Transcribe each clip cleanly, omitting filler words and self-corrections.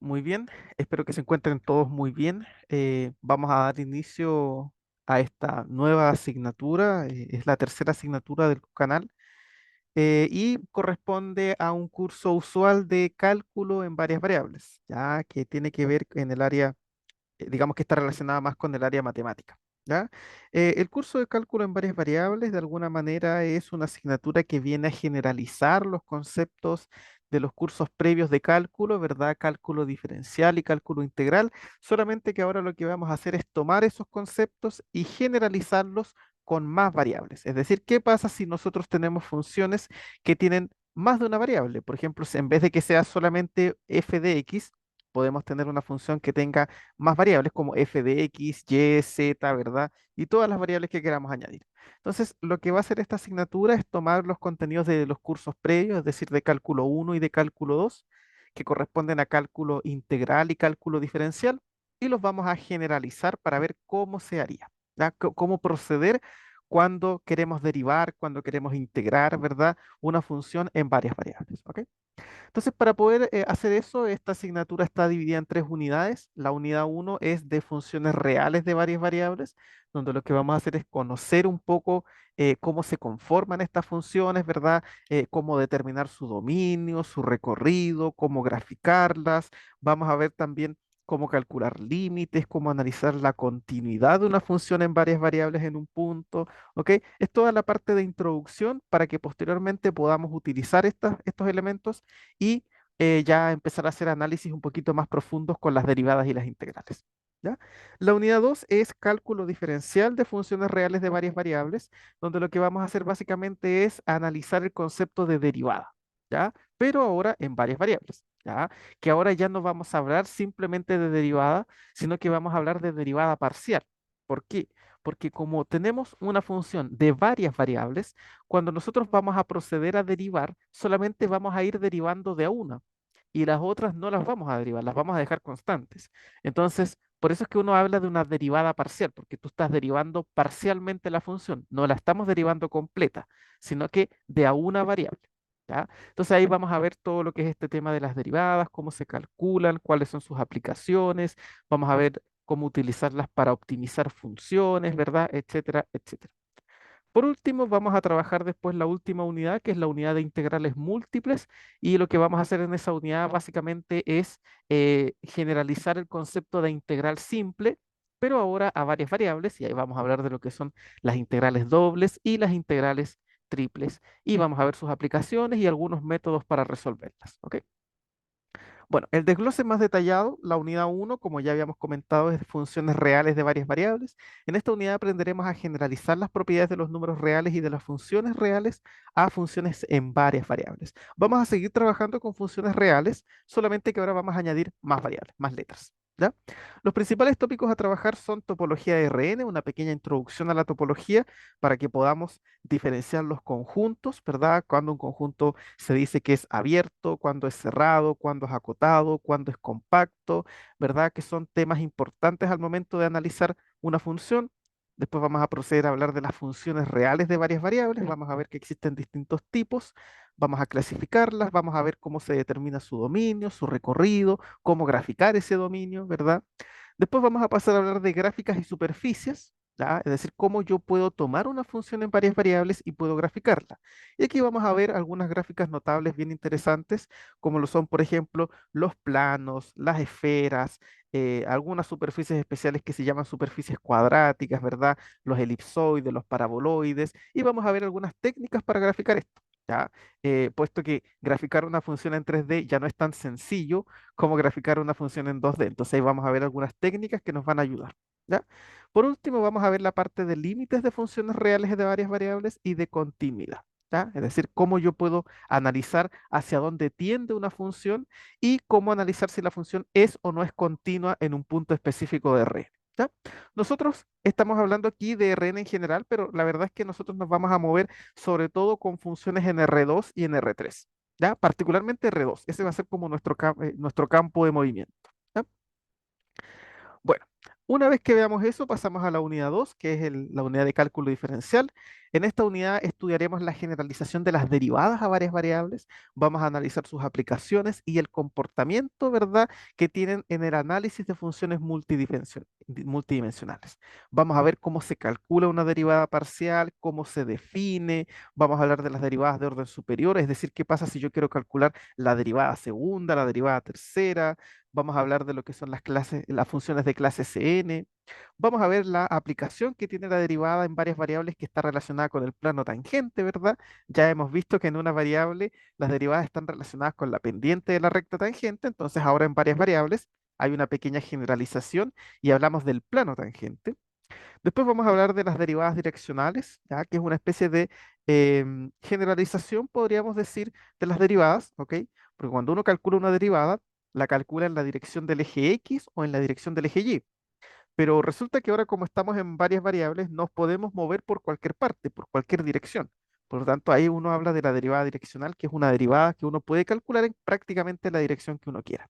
Muy bien, espero que se encuentren todos muy bien. Vamos a dar inicio a esta nueva asignatura, es la tercera asignatura del canal y corresponde a un curso usual de cálculo en varias variables, ya que tiene que ver en el área, digamos que está relacionada más con el área matemática. ¿Ya? El curso de cálculo en varias variables, de alguna manera, es una asignatura que viene a generalizar los conceptos de los cursos previos de cálculo, ¿verdad? Cálculo diferencial y cálculo integral, solamente que ahora lo que vamos a hacer es tomar esos conceptos y generalizarlos con más variables. Es decir, ¿qué pasa si nosotros tenemos funciones que tienen más de una variable? Por ejemplo, si en vez de que sea solamente f de x, podemos tener una función que tenga más variables como f de x, y, z, ¿verdad? Y todas las variables que queramos añadir. Entonces, lo que va a hacer esta asignatura es tomar los contenidos de los cursos previos, es decir, de cálculo uno y de cálculo 2, que corresponden a cálculo integral y cálculo diferencial, y los vamos a generalizar para ver cómo se haría, ¿ya? Cómo proceder cuando queremos derivar, cuando queremos integrar, ¿verdad? Una función en varias variables, ¿ok? Entonces, para poder hacer eso, esta asignatura está dividida en tres unidades. La unidad uno es de funciones reales de varias variables, donde lo que vamos a hacer es conocer un poco cómo se conforman estas funciones, ¿verdad? Cómo determinar su dominio, su recorrido, cómo graficarlas. Vamos a ver también cómo calcular límites, cómo analizar la continuidad de una función en varias variables en un punto, ¿ok? Es toda la parte de introducción para que posteriormente podamos utilizar estos elementos y ya empezar a hacer análisis un poquito más profundos con las derivadas y las integrales. ¿Ya? La unidad 2 es cálculo diferencial de funciones reales de varias variables, donde lo que vamos a hacer básicamente es analizar el concepto de derivada, ¿ya? Pero ahora en varias variables, ¿ya? Que ahora ya no vamos a hablar simplemente de derivada, sino que vamos a hablar de derivada parcial. ¿Por qué? Porque como tenemos una función de varias variables, cuando nosotros vamos a proceder a derivar, solamente vamos a ir derivando de a una y las otras no las vamos a derivar, las vamos a dejar constantes. Entonces, por eso es que uno habla de una derivada parcial, porque tú estás derivando parcialmente la función, no la estamos derivando completa, sino que de a una variable. ¿Ya? Entonces ahí vamos a ver todo lo que es este tema de las derivadas, cómo se calculan, cuáles son sus aplicaciones, vamos a ver cómo utilizarlas para optimizar funciones, ¿verdad? Etcétera, etcétera. Por último, vamos a trabajar después la última unidad, que es la unidad de integrales múltiples, y lo que vamos a hacer en esa unidad básicamente es generalizar el concepto de integral simple, pero ahora a varias variables, y ahí vamos a hablar de lo que son las integrales dobles y las integrales triples, y vamos a ver sus aplicaciones y algunos métodos para resolverlas, ¿ok? Bueno, el desglose más detallado, la unidad uno, como ya habíamos comentado, es de funciones reales de varias variables. En esta unidad aprenderemos a generalizar las propiedades de los números reales y de las funciones reales a funciones en varias variables. Vamos a seguir trabajando con funciones reales, solamente que ahora vamos a añadir más variables, más letras. ¿Ya? Los principales tópicos a trabajar son topología de RN, una pequeña introducción a la topología para que podamos diferenciar los conjuntos, ¿verdad? Cuando un conjunto se dice que es abierto, cuando es cerrado, cuando es acotado, cuando es compacto, ¿verdad? Que son temas importantes al momento de analizar una función. Después vamos a proceder a hablar de las funciones reales de varias variables, vamos a ver que existen distintos tipos, vamos a clasificarlas, vamos a ver cómo se determina su dominio, su recorrido, cómo graficar ese dominio, ¿verdad? Después vamos a pasar a hablar de gráficas y superficies, ¿ya? Es decir, cómo yo puedo tomar una función en varias variables y puedo graficarla. Y aquí vamos a ver algunas gráficas notables bien interesantes, como lo son, por ejemplo, los planos, las esferas, algunas superficies especiales que se llaman superficies cuadráticas, ¿verdad? Los elipsoides, los paraboloides, y vamos a ver algunas técnicas para graficar esto. ¿Ya? Puesto que graficar una función en 3D ya no es tan sencillo como graficar una función en 2D. Entonces ahí vamos a ver algunas técnicas que nos van a ayudar. ¿Ya? Por último, vamos a ver la parte de límites de funciones reales de varias variables y de continuidad. ¿Ya? Es decir, cómo yo puedo analizar hacia dónde tiende una función y cómo analizar si la función es o no es continua en un punto específico de R. ¿Ya? Nosotros estamos hablando aquí de Rn en general, pero la verdad es que nosotros nos vamos a mover sobre todo con funciones en R2 y en R3. ¿Ya? Particularmente R2. Ese va a ser como nuestro campo de movimiento. ¿Ya? Bueno, una vez que veamos eso, pasamos a la unidad 2, que es la unidad de cálculo diferencial. En esta unidad estudiaremos la generalización de las derivadas a varias variables, vamos a analizar sus aplicaciones y el comportamiento, ¿verdad?, que tienen en el análisis de funciones multidimensionales. Vamos a ver cómo se calcula una derivada parcial, cómo se define, vamos a hablar de las derivadas de orden superior, es decir, qué pasa si yo quiero calcular la derivada segunda, la derivada tercera, vamos a hablar de lo que son las clases, las funciones de clase Cn. Vamos a ver la aplicación que tiene la derivada en varias variables que está relacionada con el plano tangente, ¿verdad? Ya hemos visto que en una variable las derivadas están relacionadas con la pendiente de la recta tangente, entonces ahora en varias variables hay una pequeña generalización y hablamos del plano tangente. Después vamos a hablar de las derivadas direccionales, ya que es una especie de generalización, podríamos decir, de las derivadas, ¿ok? Porque cuando uno calcula una derivada, la calcula en la dirección del eje X o en la dirección del eje Y. Pero resulta que ahora como estamos en varias variables, nos podemos mover por cualquier parte, por cualquier dirección. Por lo tanto, ahí uno habla de la derivada direccional, que es una derivada que uno puede calcular en prácticamente la dirección que uno quiera.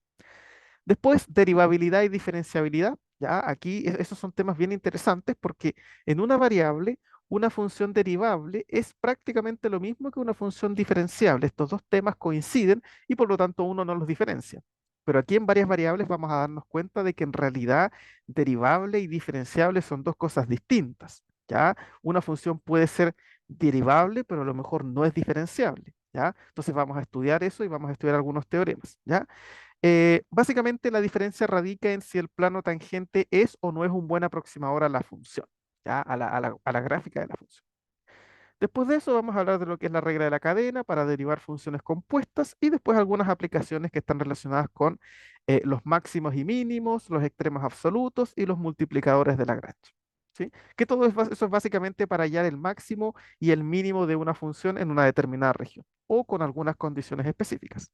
Después, derivabilidad y diferenciabilidad. Ya aquí esos son temas bien interesantes porque en una variable, una función derivable es prácticamente lo mismo que una función diferenciable. Estos dos temas coinciden y por lo tanto uno no los diferencia. Pero aquí en varias variables vamos a darnos cuenta de que en realidad derivable y diferenciable son dos cosas distintas. ¿Ya? Una función puede ser derivable, pero a lo mejor no es diferenciable. ¿Ya? Entonces vamos a estudiar eso y vamos a estudiar algunos teoremas. ¿Ya? Básicamente la diferencia radica en si el plano tangente es o no es un buen aproximador a la función, ¿ya? A la gráfica de la función. Después de eso vamos a hablar de lo que es la regla de la cadena para derivar funciones compuestas y después algunas aplicaciones que están relacionadas con los máximos y mínimos, los extremos absolutos y los multiplicadores de Lagrange. ¿Sí? Que todo eso es básicamente para hallar el máximo y el mínimo de una función en una determinada región o con algunas condiciones específicas.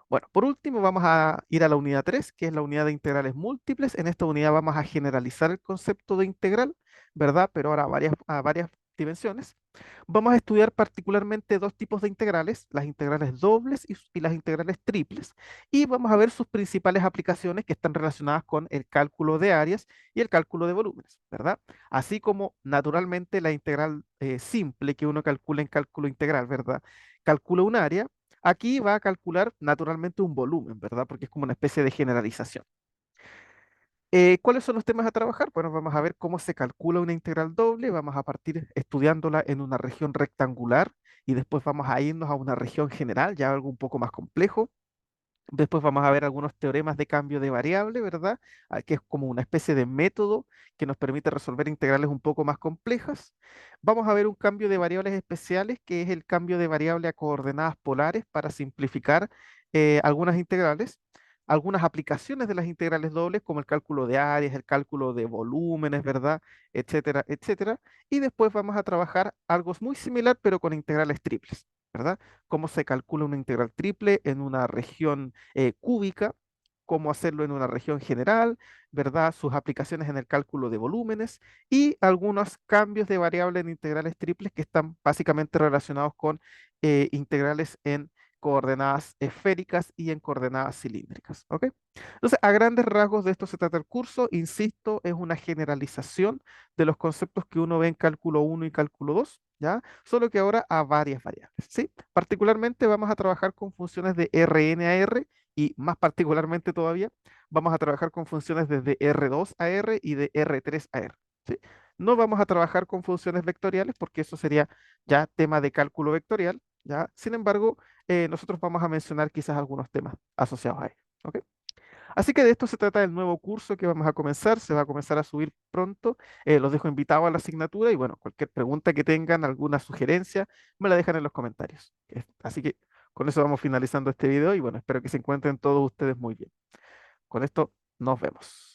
Bueno, por último vamos a ir a la unidad 3, que es la unidad de integrales múltiples. En esta unidad vamos a generalizar el concepto de integral, ¿verdad? Pero ahora a varias dimensiones. Vamos a estudiar particularmente dos tipos de integrales, las integrales dobles y las integrales triples, y vamos a ver sus principales aplicaciones que están relacionadas con el cálculo de áreas y el cálculo de volúmenes, ¿verdad? Así como naturalmente la integral simple que uno calcula en cálculo integral, ¿verdad? Calcula un área. Aquí va a calcular naturalmente un volumen, ¿verdad? Porque es como una especie de generalización. ¿Cuáles son los temas a trabajar? Bueno, vamos a ver cómo se calcula una integral doble, vamos a partir estudiándola en una región rectangular y después vamos a irnos a una región general, ya algo un poco más complejo. Después vamos a ver algunos teoremas de cambio de variable, ¿verdad? Que es como una especie de método que nos permite resolver integrales un poco más complejas. Vamos a ver un cambio de variables especiales, que es el cambio de variable a coordenadas polares para simplificar algunas integrales. Algunas aplicaciones de las integrales dobles, como el cálculo de áreas, el cálculo de volúmenes, ¿verdad? Etcétera, etcétera. Y después vamos a trabajar algo muy similar, pero con integrales triples, ¿verdad? Cómo se calcula una integral triple en una región cúbica, cómo hacerlo en una región general, ¿verdad? Sus aplicaciones en el cálculo de volúmenes y algunos cambios de variable en integrales triples que están básicamente relacionados con integrales en coordenadas esféricas y en coordenadas cilíndricas, ¿ok? Entonces, a grandes rasgos de esto se trata el curso. Insisto, es una generalización de los conceptos que uno ve en cálculo 1 y cálculo 2, ¿ya? Solo que ahora a varias variables, ¿sí? Particularmente vamos a trabajar con funciones de Rn a R y más particularmente todavía vamos a trabajar con funciones desde R2 a R y de R3 a R, ¿sí? No vamos a trabajar con funciones vectoriales porque eso sería ya tema de cálculo vectorial, ¿ya? Sin embargo, nosotros vamos a mencionar quizás algunos temas asociados a ello, ¿ok? Así que de esto se trata el nuevo curso que vamos a comenzar, se va a comenzar a subir pronto. Los dejo invitados a la asignatura y bueno, cualquier pregunta que tengan, alguna sugerencia, me la dejan en los comentarios. Así que con eso vamos finalizando este video y bueno, espero que se encuentren todos ustedes muy bien. Con esto nos vemos.